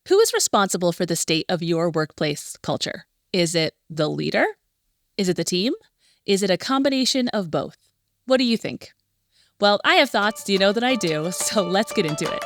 Who is responsible for the state of your workplace culture? Is it the leader? Is it the team? Is it a combination of both? What do you think? Well, I have thoughts, you know that I do, so let's get into it.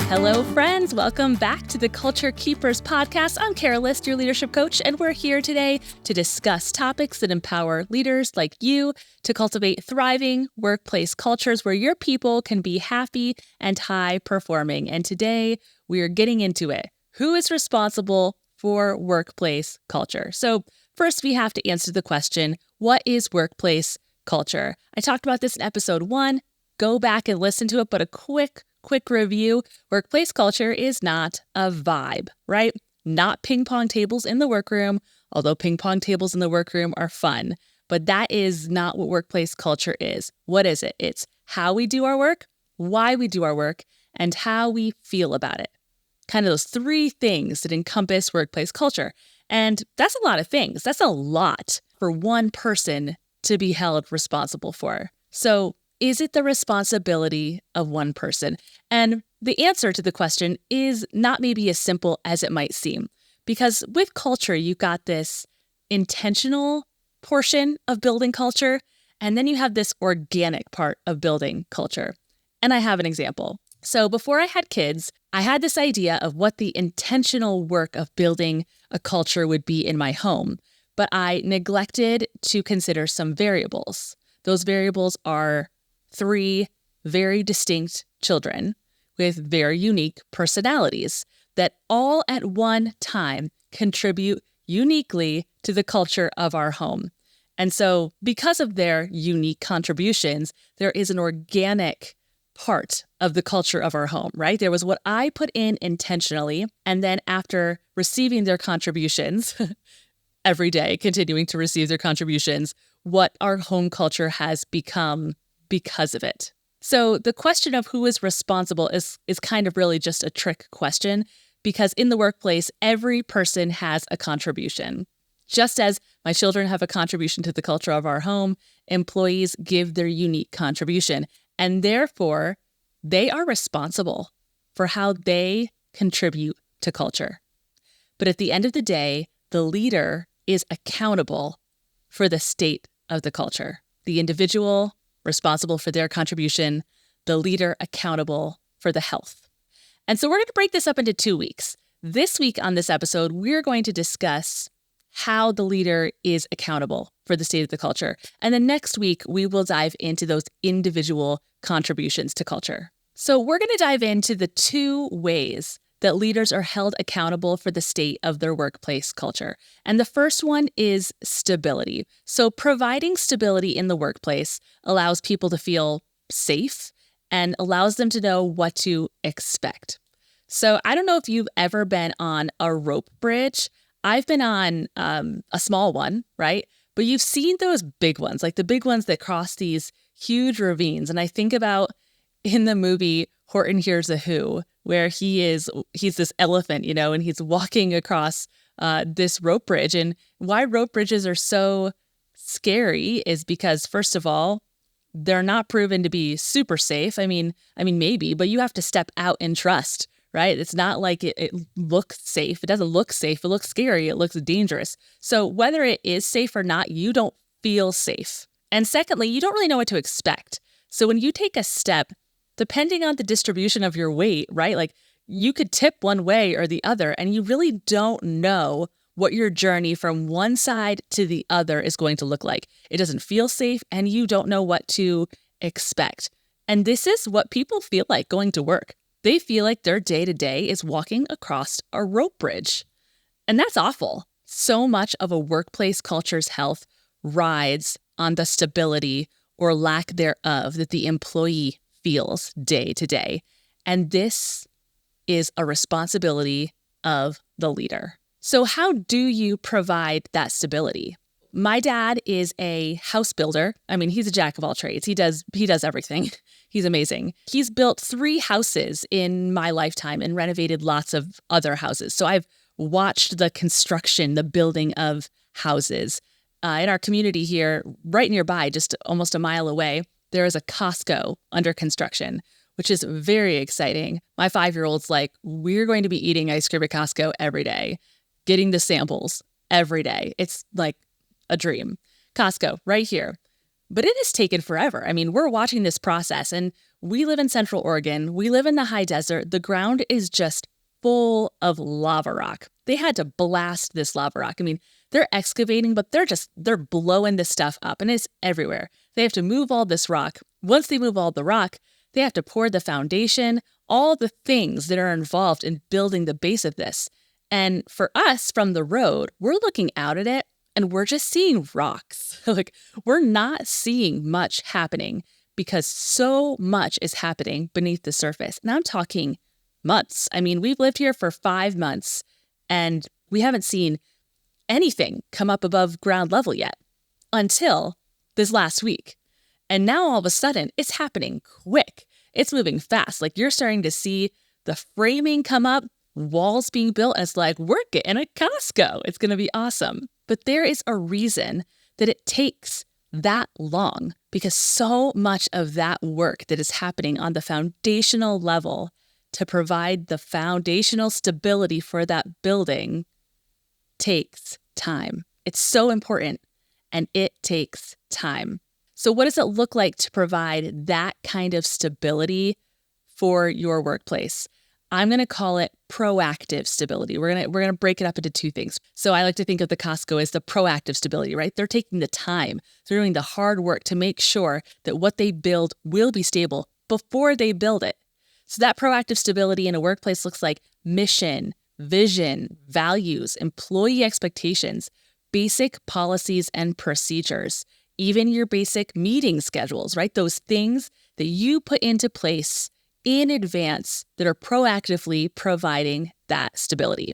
Hello, friends. Welcome back to the Culture Keepers podcast. I'm Kara List, your leadership coach, and we're here today to discuss topics that empower leaders like you to cultivate thriving workplace cultures where your people can be happy and high performing. And today we are getting into it. Who is responsible for workplace culture? So first, we have to answer the question, what is workplace culture? I talked about this in episode 1. Go back and listen to it, but a quick review. Workplace culture is not a vibe, right? Not ping pong tables in the workroom, although ping pong tables in the workroom are fun. But that is not what workplace culture is. What is it? It's how we do our work, why we do our work, and how we feel about it. Kind of those 3 things that encompass workplace culture. And that's a lot of things. That's a lot for one person to be held responsible for. So is it the responsibility of one person? And the answer to the question is not maybe as simple as it might seem. Because with culture, you've got this intentional portion of building culture, and then you have this organic part of building culture. And I have an example. So before I had kids, I had this idea of what the intentional work of building a culture would be in my home, but I neglected to consider some variables. Those variables are 3 very distinct children with very unique personalities that all at one time contribute uniquely to the culture of our home. And so because of their unique contributions, there is an organic part of the culture of our home, right? There was what I put in intentionally, and then after receiving their contributions, every day continuing to receive their contributions, what our home culture has become because of it. So the question of who is responsible is kind of really just a trick question, because in the workplace, every person has a contribution. Just as my children have a contribution to the culture of our home, employees give their unique contribution, and therefore they are responsible for how they contribute to culture. But at the end of the day, the leader is accountable for the state of the culture. The individual responsible for their contribution, the leader accountable for the health. And so we're going to break this up into 2 weeks. This week on this episode, we're going to discuss how the leader is accountable for the state of the culture. And then next week, we will dive into those individual contributions to culture. So we're going to dive into the 2 ways that leaders are held accountable for the state of their workplace culture. And the first one is stability. So providing stability in the workplace allows people to feel safe and allows them to know what to expect. So I don't know if you've ever been on a rope bridge. I've been on a small one, right? But you've seen those big ones, like the big ones that cross these huge ravines. And I think about in the movie Horton Hears a Who, where he's this elephant, and he's walking across this rope bridge. And why rope bridges are so scary is because, first of all, they're not proven to be super safe. I mean, maybe, but you have to step out in trust, right? It's not like it looks safe. It doesn't look safe. It looks scary. It looks dangerous. So whether it is safe or not, you don't feel safe. And secondly, you don't really know what to expect. So when you take a step, depending on the distribution of your weight, right? Like you could tip one way or the other, and you really don't know what your journey from one side to the other is going to look like. It doesn't feel safe, and you don't know what to expect. And this is what people feel like going to work. They feel like their day-to-day is walking across a rope bridge. And that's awful. So much of a workplace culture's health rides on the stability or lack thereof that the employee feels day to day. And this is a responsibility of the leader. So how do you provide that stability? My dad is a house builder. I mean, he's a jack of all trades. He does everything. He's amazing. He's built 3 houses in my lifetime and renovated lots of other houses. So I've watched the construction, the building of houses. In our community here, right nearby, just almost a mile away, there is a Costco under construction, which is very exciting. My 5-year-old's like, we're going to be eating ice cream at Costco every day, getting the samples every day. It's like a dream. Costco, right here. But it has taken forever. I mean, we're watching this process, and we live in Central Oregon. We live in the high desert. The ground is just full of lava rock. They had to blast this lava rock. I mean, they're excavating, but they're blowing this stuff up, and it's everywhere. They have to move all this rock. Once they move all the rock, they have to pour the foundation, all the things that are involved in building the base of this. And for us from the road, we're looking out at it and we're just seeing rocks. Like, we're not seeing much happening because so much is happening beneath the surface. And I'm talking months. I mean, we've lived here for 5 months and we haven't seen anything come up above ground level yet until this last week. And now all of a sudden it's happening quick. It's moving fast. Like, you're starting to see the framing come up, walls being built, and it's like, we're getting a Costco. It's going to be awesome. But there is a reason that it takes that long, because so much of that work that is happening on the foundational level to provide the foundational stability for that building takes time. It's so important, and it takes time. So what does it look like to provide that kind of stability for your workplace? I'm going to call it proactive stability. We're going to break it up into 2 things. So I like to think of the Costco as the proactive stability, right? They're taking the time, they're doing the hard work to make sure that what they build will be stable before they build it. So that proactive stability in a workplace looks like mission, vision, values, employee expectations, basic policies and procedures, even your basic meeting schedules, right? Those things that you put into place in advance that are proactively providing that stability.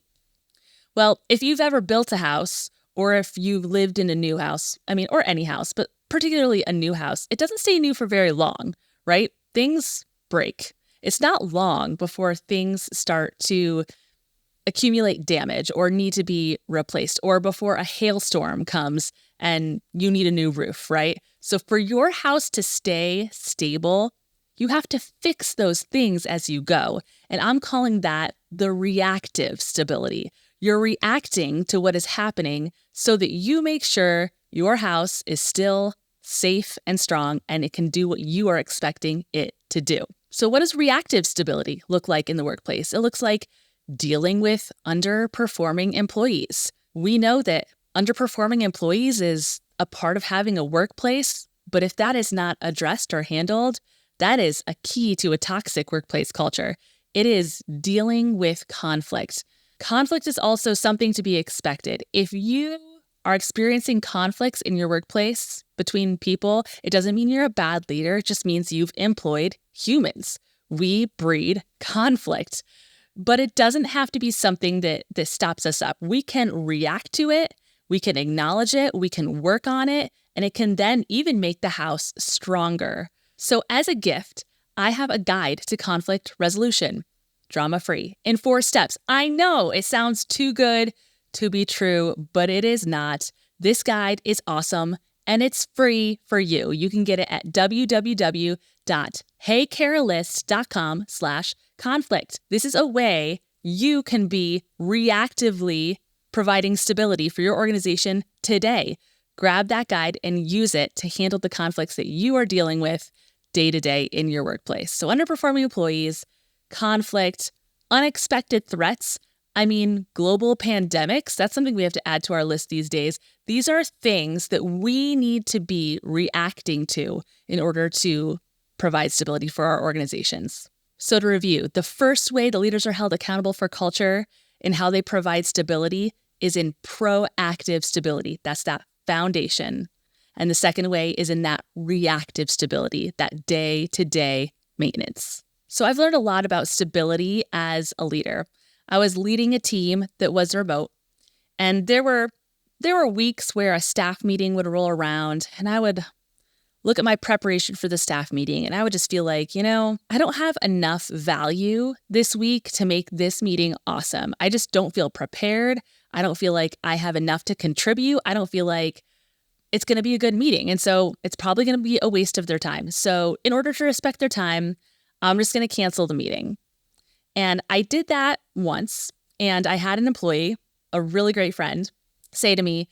Well, if you've ever built a house, or if you've lived in a new house, or any house, but particularly a new house, it doesn't stay new for very long, right? Things break. It's not long before things start to accumulate damage or need to be replaced, or before a hailstorm comes and you need a new roof, right? So for your house to stay stable, you have to fix those things as you go. And I'm calling that the reactive stability. You're reacting to what is happening so that you make sure your house is still safe and strong and it can do what you are expecting it to do. So what does reactive stability look like in the workplace? It looks like dealing with underperforming employees. We know that underperforming employees is a part of having a workplace, but if that is not addressed or handled, that is a key to a toxic workplace culture. It is dealing with conflict. Conflict is also something to be expected. If you are experiencing conflicts in your workplace between people, it doesn't mean you're a bad leader. It just means you've employed humans. We breed conflict. But it doesn't have to be something that stops us up. We can react to it, we can acknowledge it, we can work on it, and it can then even make the house stronger. So as a gift, I have a guide to conflict resolution, drama-free, in 4 steps. I know it sounds too good to be true, but it is not. This guide is awesome, and it's free for you. You can get it at www.heycarolist.com/conflict. This is a way you can be reactively providing stability for your organization today. Grab that guide and use it to handle the conflicts that you are dealing with day to day in your workplace. So underperforming employees, conflict, unexpected threats. Global pandemics, that's something we have to add to our list these days. These are things that we need to be reacting to in order to provide stability for our organizations. So to review, the first way the leaders are held accountable for culture and how they provide stability is in proactive stability. That's that foundation. And the second way is in that reactive stability, that day-to-day maintenance. So I've learned a lot about stability as a leader. I was leading a team that was remote, and there were weeks where a staff meeting would roll around, and I would look at my preparation for the staff meeting, and I would just feel like, I don't have enough value this week to make this meeting awesome. I just don't feel prepared. I don't feel like I have enough to contribute. I don't feel like it's going to be a good meeting. And so it's probably going to be a waste of their time. So in order to respect their time, I'm just going to cancel the meeting. And I did that once. And I had an employee, a really great friend, say to me,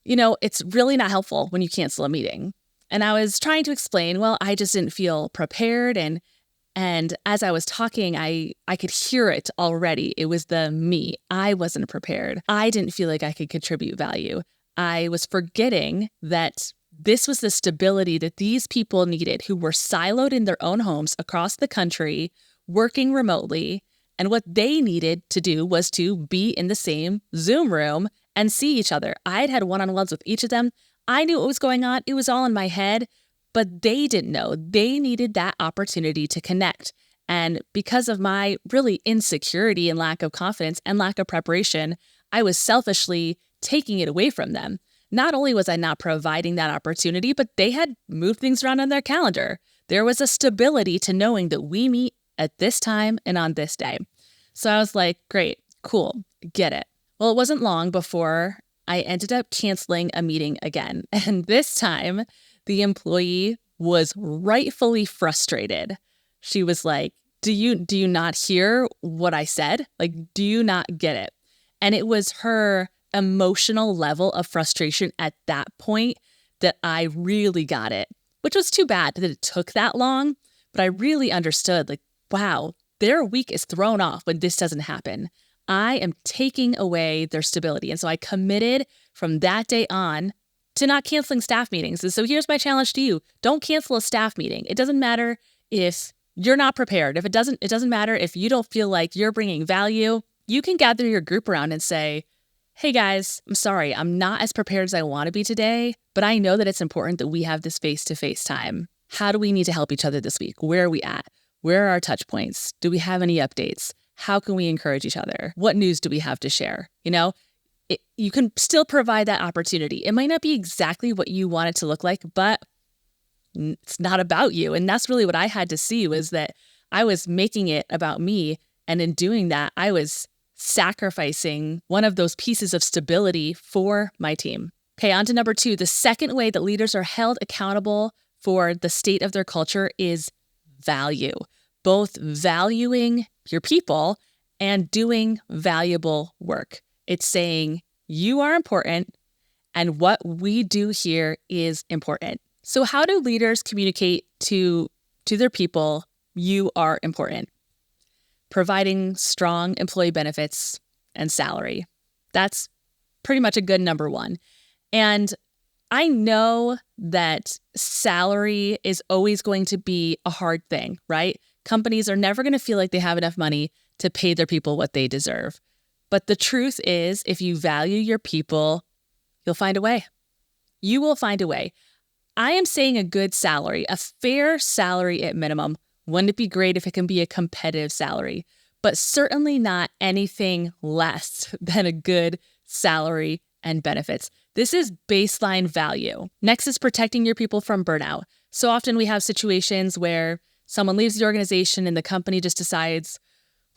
it's really not helpful when you cancel a meeting. And I was trying to explain, well, I just didn't feel prepared. And as I was talking, I could hear it already. It was the me. I wasn't prepared. I didn't feel like I could contribute value. I was forgetting that this was the stability that these people needed who were siloed in their own homes across the country, working remotely. And what they needed to do was to be in the same Zoom room and see each other. I had one-on-ones with each of them. I knew what was going on. It was all in my head, but they didn't know. They needed that opportunity to connect. And because of my really insecurity and lack of confidence and lack of preparation, I was selfishly taking it away from them. Not only was I not providing that opportunity, but they had moved things around on their calendar. There was a stability to knowing that we meet at this time and on this day. So I was like, great, cool, get it. Well, it wasn't long before I ended up canceling a meeting again. And this time, the employee was rightfully frustrated. She was like, do you not hear what I said? Like, do you not get it? And it was her emotional level of frustration at that point that I really got it, which was too bad that it took that long. But I really understood, like, wow, their week is thrown off when this doesn't happen. I am taking away their stability. And so I committed from that day on to not canceling staff meetings. And so here's my challenge to you. Don't cancel a staff meeting. It doesn't matter if you're not prepared. If it doesn't matter if you don't feel like you're bringing value. You can gather your group around and say, hey guys, I'm sorry, I'm not as prepared as I want to be today, but I know that it's important that we have this face-to-face time. How do we need to help each other this week? Where are we at? Where are our touch points? Do we have any updates? How can we encourage each other? What news do we have to share? You can still provide that opportunity. It might not be exactly what you want it to look like, but it's not about you. And that's really what I had to see, was that I was making it about me. And in doing that, I was sacrificing one of those pieces of stability for my team. Okay, on to number 2. The second way that leaders are held accountable for the state of their culture is value, both valuing your people and doing valuable work. It's saying you are important and what we do here is important. So how do leaders communicate to their people, you are important? Providing strong employee benefits and salary. That's pretty much a good number 1. And I know that salary is always going to be a hard thing, right? Companies are never going to feel like they have enough money to pay their people what they deserve. But the truth is, if you value your people, you'll find a way. You will find a way. I am saying a good salary, a fair salary at minimum. Wouldn't it be great if it can be a competitive salary? But certainly not anything less than a good salary and benefits. This is baseline value. Next is protecting your people from burnout. So often we have situations where someone leaves the organization and the company just decides,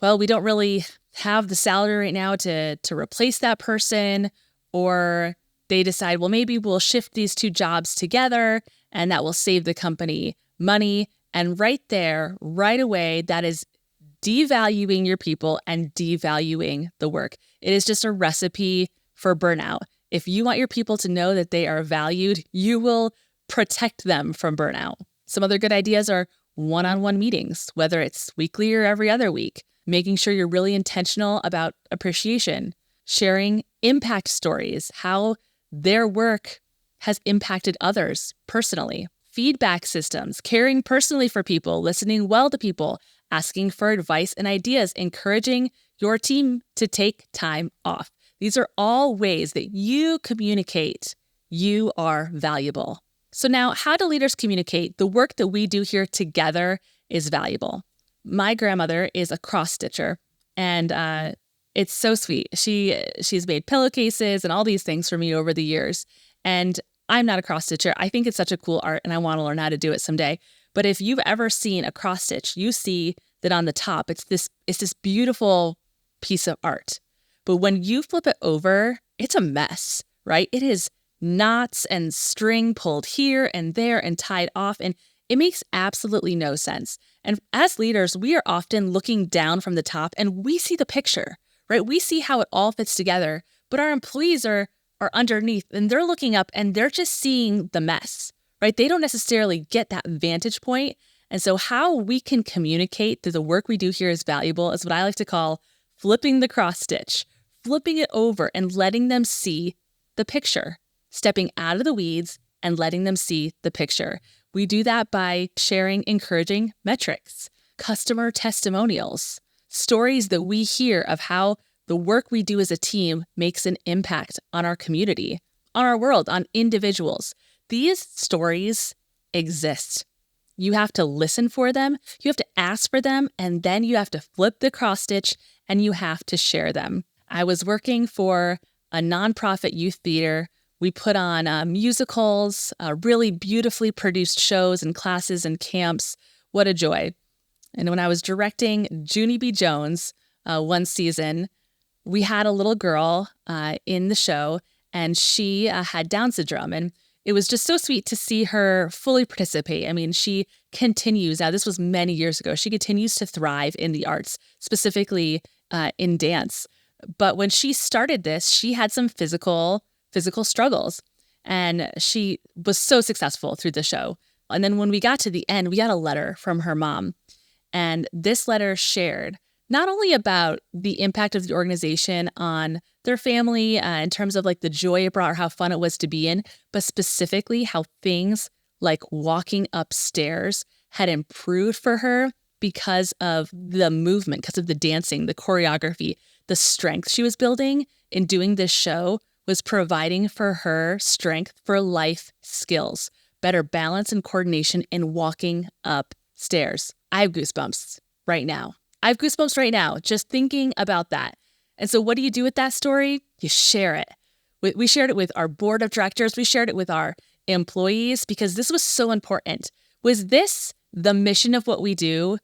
well, we don't really have the salary right now to replace that person, or they decide, well, maybe we'll shift these 2 jobs together and that will save the company money. And right there, right away, that is devaluing your people and devaluing the work. It is just a recipe for burnout. If you want your people to know that they are valued, you will protect them from burnout. Some other good ideas are one-on-one meetings, whether it's weekly or every other week, making sure you're really intentional about appreciation, sharing impact stories, how their work has impacted others personally, feedback systems, caring personally for people, listening well to people, asking for advice and ideas, encouraging your team to take time off. These are all ways that you communicate you are valuable. So now, how do leaders communicate the work that we do here together is valuable? My grandmother is a cross-stitcher, and it's so sweet. She's made pillowcases and all these things for me over the years. And I'm not a cross-stitcher. I think it's such a cool art, and I want to learn how to do it someday. But if you've ever seen a cross-stitch, you see that on the top, it's this beautiful piece of art. But when you flip it over, it's a mess, right? It is knots and string pulled here and there and tied off. And it makes absolutely no sense. And as leaders, we are often looking down from the top and we see the picture, right? We see how it all fits together, but our employees are underneath and they're looking up and they're just seeing the mess, right? They don't necessarily get that vantage point. And so how we can communicate that the work we do here is valuable is what I like to call flipping the cross stitch, flipping it over and letting them see the picture, stepping out of the weeds and letting them see the picture. We do that by sharing encouraging metrics, customer testimonials, stories that we hear of how the work we do as a team makes an impact on our community, on our world, on individuals. These stories exist. You have to listen for them, you have to ask for them, and then you have to flip the cross stitch and you have to share them. I was working for a nonprofit youth theater. We put on musicals, really beautifully produced shows and classes and camps. What a joy. And when I was directing Junie B. Jones one season, we had a little girl in the show, and she had Down syndrome. And it was just so sweet to see her fully participate. I mean, she continues, now this was many years ago, she continues to thrive in the arts, specifically in dance. But when she started this, she had some physical struggles, and she was so successful through the show. And then when we got to the end, we got a letter from her mom. And this letter shared not only about the impact of the organization on their family in terms of like the joy it brought or how fun it was to be in, but specifically how things like walking upstairs had improved for her because of the movement, because of the dancing, the choreography, the strength she was building in doing this show was providing for her strength for life skills, better balance and coordination in walking upstairs. I have goosebumps right now. Just thinking about that. And so what do you do with that story? You share it. We shared it with our board of directors. We shared it with our employees because this was so important. Was this the mission of what we do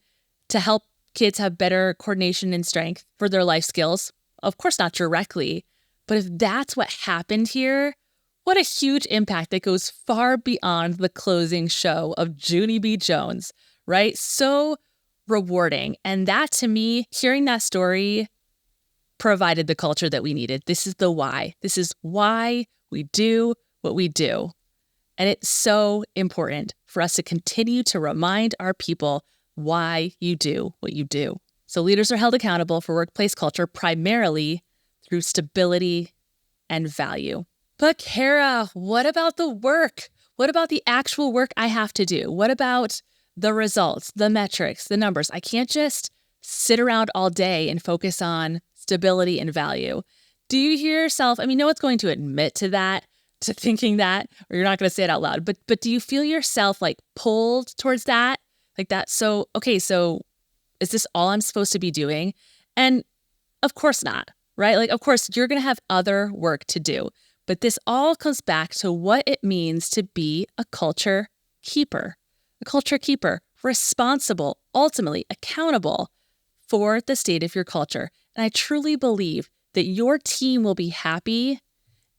to help kids have better coordination and strength for their life skills? Of course, not directly. But if that's what happened here, what a huge impact that goes far beyond the closing show of Junie B. Jones, right? So rewarding. And that, to me, hearing that story provided the culture that we needed. This is the why. This is why we do what we do. And it's so important for us to continue to remind our people why you do what you do. So leaders are held accountable for workplace culture primarily through stability and value. But Kara, what about the work? What about the actual work I have to do? What about the results, the metrics, the numbers? I can't just sit around all day and focus on stability and value. Do you hear yourself? I mean, no one's going to admit to that, to thinking that, or you're not going to say it out loud, but do you feel yourself like pulled towards that? Like that? So is this all I'm supposed to be doing? And of course not, right? Like, of course, you're going to have other work to do, but this all comes back to what it means to be a culture keeper, responsible, ultimately accountable for the state of your culture. And I truly believe that your team will be happy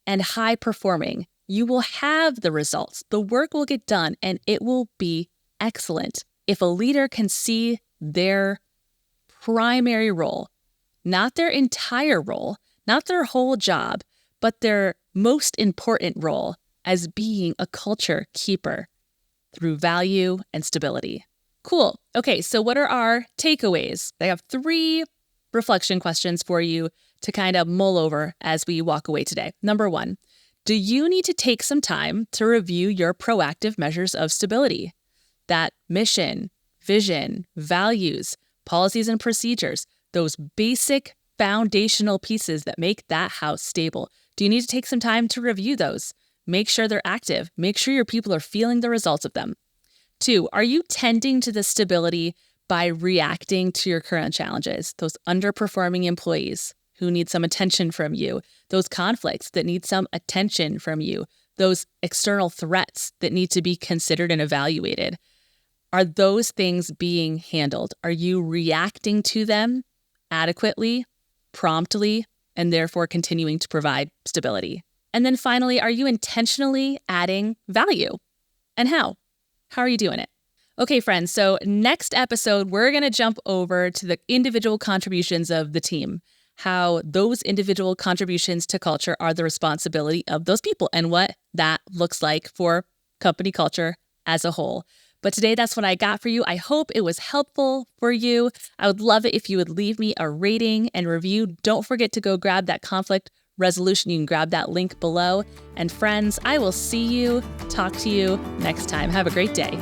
and high performing. You will have the results, the work will get done, and it will be excellent. If a leader can see their primary role, not their entire role, not their whole job, but their most important role as being a culture keeper through value and stability. Cool. Okay, so what are our takeaways? I have 3 reflection questions for you to kind of mull over as we walk away today. Number 1, do you need to take some time to review your proactive measures of stability? That mission, vision, values, policies and procedures, those basic foundational pieces that make that house stable. Do you need to take some time to review those? Make sure they're active. Make sure your people are feeling the results of them. 2, are you tending to the stability by reacting to your current challenges? Those underperforming employees who need some attention from you, those conflicts that need some attention from you, those external threats that need to be considered and evaluated. Are those things being handled? Are you reacting to them adequately, promptly, and therefore continuing to provide stability? And then finally, are you intentionally adding value? And how? How are you doing it? Okay, friends, so next episode, we're going to jump over to the individual contributions of the team, how those individual contributions to culture are the responsibility of those people and what that looks like for company culture as a whole. But today, that's what I got for you. I hope it was helpful for you. I would love it if you would leave me a rating and review. Don't forget to go grab that conflict resolution. You can grab that link below. And friends, I will see you, talk to you next time. Have a great day.